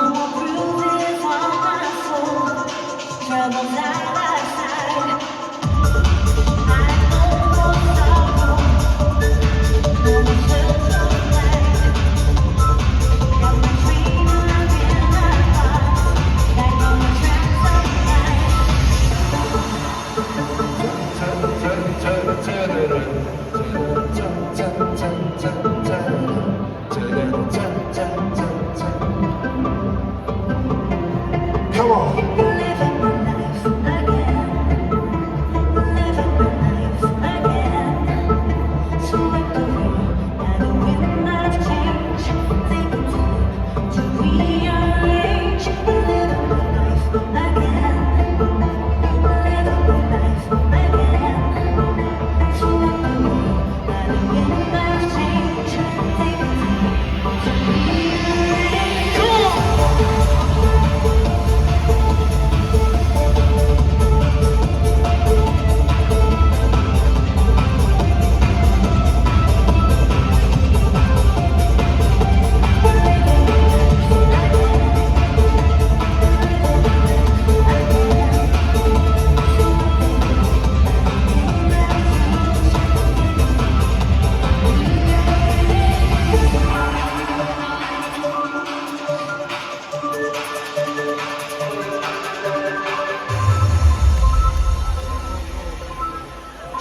more bruises on my soul. Troubles side by side. I know more sorrow, no more search of light. Got my freedom in my heart, like on the tracks of life. Come on. Living my life again, living my life again. Swept away by the wind of change, taking time to rearrange. Living my life again, living my life again. Swept away by the wind of change, taking time to rearrange. Come on.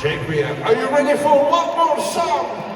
Jake, are you ready for one more song?